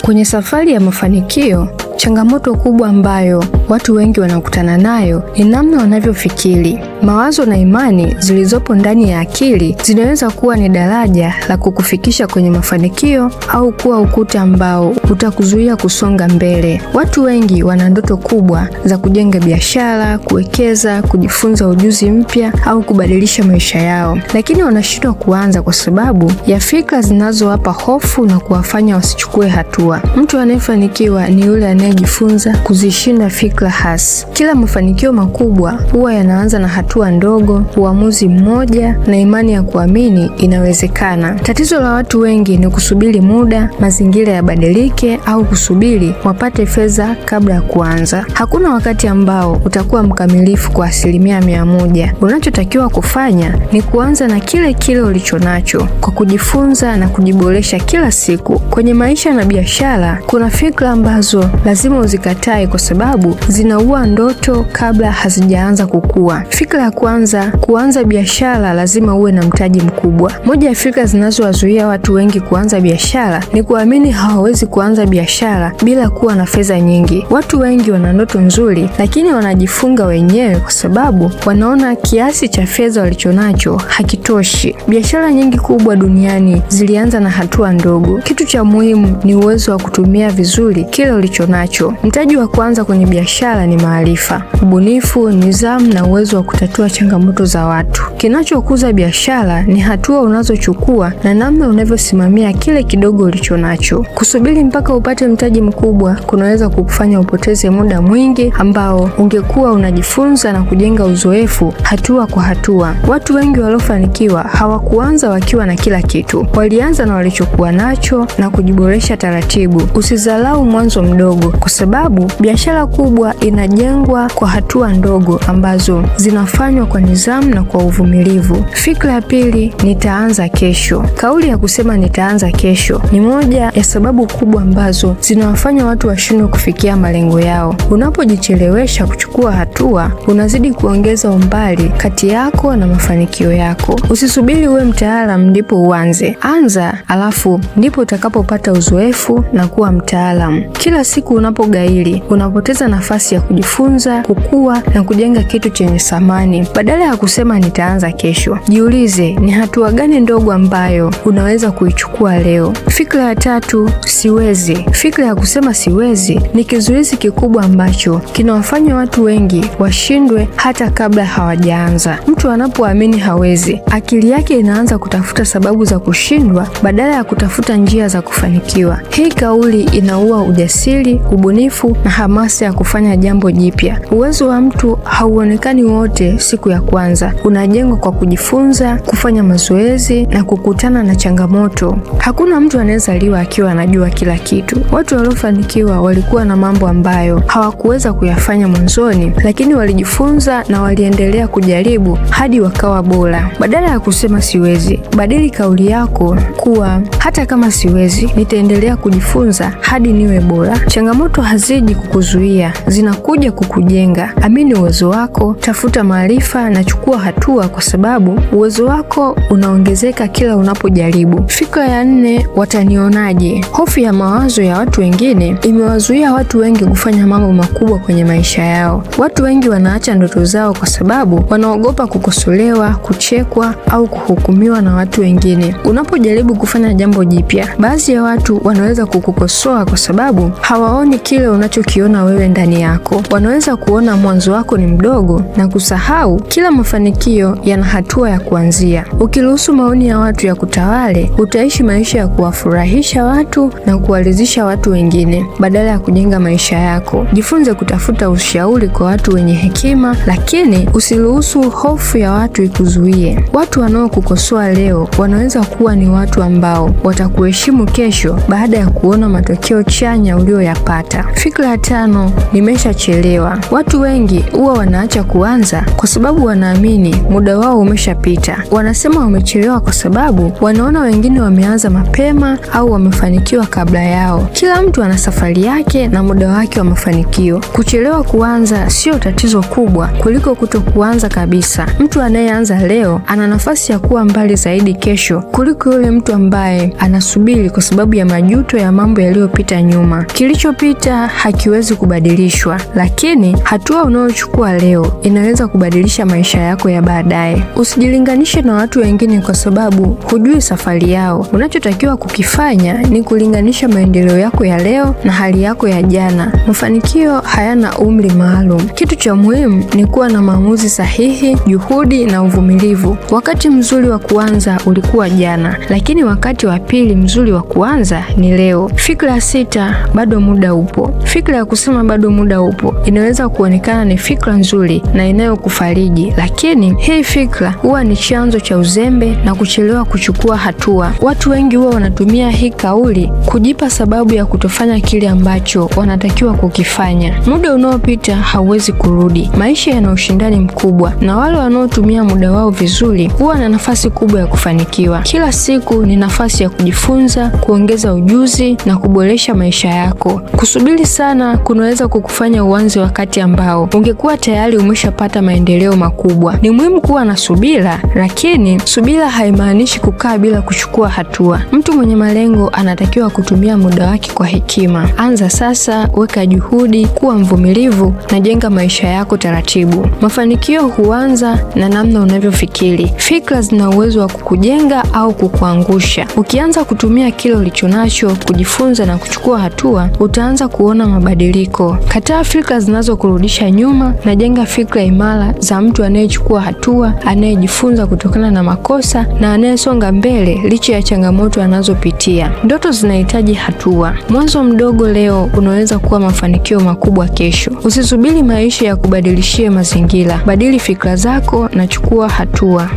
Kwenye safari ya mafanikio, changamoto kubwa ambayo watu wengi wanakutana nayo ni namna wanavyofikiri. Mawazo na imani zilizopo ndani ya akili zinaweza kuwa ni daraja la kukufikisha kwenye mafanikio au kuwa ukuta ambao utakuzuia kusonga mbele. Watu wengi wana ndoto kubwa za kujenga biashara, kuwekeza, kujifunza ujuzi mpya au kubadilisha maisha yao, lakini wanashindwa kuanza kwa sababu ya fikra zinazowapa hofu na kuwafanya wasichukue hatua. Mtu anayefanikiwa ni yule anayejifunza kuzishinda fikra hasi. Kila mafanikio makubwa huwa yanaanza na hatua ndogo, uamuzi mmoja na imani ya kuamini inawezekana. Tatizo la watu wengi ni kusubiri muda, mazingira yabadilike au kusubiri wapate fedha kabla ya kuanza. Hakuna wakati ambao utakuwa mkamilifu kwa 100%. Unachotakiwa kufanya ni kuanza na kile ulicho nacho, kwa kujifunza na kujiboresha kila siku. Kwenye maisha na biashara, kuna fikra ambazo lazima uzikatae kwa sababu zinaua ndoto kabla hazijaanza kukua. Fikra ya kwanza, kuanza biashara lazima uwe na mtaji mkubwa. Moja ya fikra zinazowazuia watu wengi kuanza biashara ni kuamini hawawezi kuanza biashara bila kuwa na fedha nyingi. Watu wengi wana ndoto nzuri, lakini wanajifunga wenyewe kwa sababu wanaona kiasi cha fedha walichonacho hakitoshi. Biashara nyingi kubwa duniani zilianza na hatua ndogo. Kitu cha muhimu ni uwezo wa kutumia vizuri kile ulichonacho. Mtaji wa kwanza kwenye biashara ni maarifa, ubunifu, nidhamu na uwezo wa kutatua changamoto za watu. Kinachokuza biashara ni hatua unazochukua na namna unavyosimamia kile kidogo ulichonacho. Kusubiri mpaka upate mtaji mkubwa kunaweza kukufanya upoteze muda mwingi ambao ungekuwa unajifunza na kujenga uzoefu hatua kwa hatua. Watu wengi waliofanikiwa hawakuanza wakiwa na kila kitu. Walianza na walichokuwa nacho na kujiboresha taratibu. Usidharau mwanzo mdogo, kwa sababu biashara kubwa inajengwa kwa hatua ndogo ambazo zinafanywa kwa nidhamu na kwa uvumilivu. Fikra ya pili, nitaanza kesho. Kauli ya kusema nitaanza kesho ni moja ya sababu kubwa ambazo zinawafanya watu washindwe kufikia malengo yao. Unapojichelewesha kuchukua hatua, unazidi kuongeza umbali kati yako na mafanikio yako. Usisubiri uwe mtaalamu ndipo uanze. Anza, alafu ndipo utakapopata uzoefu na kuwa mtaalamu. Kila siku unapogairi, unapoteza nafasi ya kujifunza, kukua na kujenga kitu chenye thamani. Badala ya kusema nitaanza kesho, jiulize ni hatua gani ndogo ambayo unaweza kuichukua leo. Fikra ya tatu, siwezi. Fikra ya kusema siwezi ni kizuizi kikubwa ambacho kinawafanya watu wengi washindwe hata kabla hawajaanza. Mtu anapoamini hawezi, akili yake inaanza kutafuta sababu za kushindwa badala ya kutafuta njia za kufanikiwa. Hii kauli inaua ujasiri, ubunifu na hamasa ya kufanya jambo jipya. Uwezo wa mtu hauonekani wote siku ya kwanza. Unajengwa kwa kujifunza, kufanya mazoezi na kukutana na changamoto. Hakuna mtu anayezaliwa akiwa anajua kila kitu. Watu waliofanikiwa walikuwa na mambo ambayo hawakuweza kuyafanya mwanzoni, lakini walijifunza na waliendelea kujaribu hadi wakawa bora. Badala ya kusema siwezi, badili kauli yako kuwa hata kama siwezi, nitaendelea kujifunza hadi niwe bora. Changamoto haziji kukuzuia, zinakuja kukujenga. Amini uwezo wako, tafuta maarifa na chukua hatua, kwa sababu uwezo wako unaongezeka kila unapojaribu. Fikra ya nne, watanionaje? Hofu ya mawazo ya watu wengine imewazuia watu wengi kufanya mambo makubwa kwenye maisha yao. Watu wengi wanaacha ndoto zao kwa sababu wanaogopa kukosolewa, kuchekwa au kuhukumiwa na watu wengine. Unapojaribu kufanya jambo jipya, baadhi ya watu wanaweza kukukosoa kwa sababu hawaoni kile unachokiona wewe ndani yako. Wanaweza kuona mwanzo wako ni mdogo na kusahau kila mafanikio yana hatua ya kuanzia. Ukiruhusu maoni ya watu ya kutawale, utaishi maisha ya kuwafurahisha watu na kuwaridhisha watu wengine badala ya kujenga maisha yako. Jifunze kutafuta ushauri kwa watu wenye hekima, lakini usiruhusu hofu ya watu ikuzuie. Watu wanaokukosoa leo wanaweza kuwa ni watu ambao watakuheshimu kesho baada ya kuona matokeo chanya ulioyapata. Fikra ya tano, nimeshachelewa. Watu wengi huwa wanaacha kuanza kwa sababu wanaamini muda wao umeshapita. Wanasema wamechelewa kwa sababu wanaona wengine wameanza mapema au wamefanikiwa kabla yao. Kila mtu ana safari yake na muda wake wa mafanikio. Kuchelewa kuanza sio tatizo kubwa kuliko kutokuanza kabisa. Mtu anayeanza leo ana nafasi ya kuwa mbali zaidi kesho kuliko yule mtu ambaye anasubiri kwa sababu ya majuto ya mambo yaliyopita nyuma. Kilichopita hakiwezi kubadilishwa, lakini hatua unayochukua leo inaweza kubadilisha maisha yako ya baadaye. Usijilinganishe na watu wengine kwa sababu hujui safari yao. Unachotakiwa kukifanya ni kulinganisha maendeleo yako ya leo na hali yako ya jana. Mafanikio hayana umri maalum. Kitu cha muhimu ni kuwa na maamuzi sahihi, juhudi na uvumilivu. Wakati mzuri wa kuanza ulikuwa jana, lakini wakati wa pili mzuri wa kuanza ni leo. Fikra ya 6, bado muda upo. Fikra ya kusema bado muda upo inaweza kuonekana ni fikra nzuri na inayokufariji, lakini hii fikra huwa ni chanzo cha uzembe na kuchelewa kuchukua hatua. Watu wengi huwa wanatumia hii kauli kujipa sababu ya kutofanya kile ambacho wanatakiwa kukifanya. Muda unaopita hauwezi kurudi. Maisha yana ushindani mkubwa, na wale wanaotumia muda wao vizuri huwa na nafasi kubwa ya kufanikiwa. Kila siku ni nafasi ya kujifunza, kuongeza ujuzi na kuboresha maisha yako. Kusubiri sana kunaweza kukufanya uanze wakati ambao ungekuwa tayari umeshapata maendeleo makubwa. Ni muhimu kuwa na subira, lakini subira haimaanishi kukaa bila kuchukua hatua. Mtu mwenye malengo anatakiwa kutumia muda wake kwa hekima. Anza sasa, weka juhudi, kuwa mvumilivu na jenga maisha yako taratibu. Mafanikio huanza na namna unavyofikiri. Fikra zina uwezo wa kukujenga au kukuangusha. Ukianza kutumia kile ulichonacho, kujifunza na kuchukua hatua, utaanza kuona mabadiliko. Kataa fikra zinazokurudisha nyuma na jenga fikra imara za mtu anayechukua hatua, anayejifunza kutokana na makosa na anayesonga mbele licha ya changamoto anazopitia. Ndoto zinahitaji hatua. Mwanzo mdogo leo unaweza kuwa mafanikio makubwa kesho. Usisubiri maisha ya kubadilishie mazingira. Badili fikra zako na chukua hatua.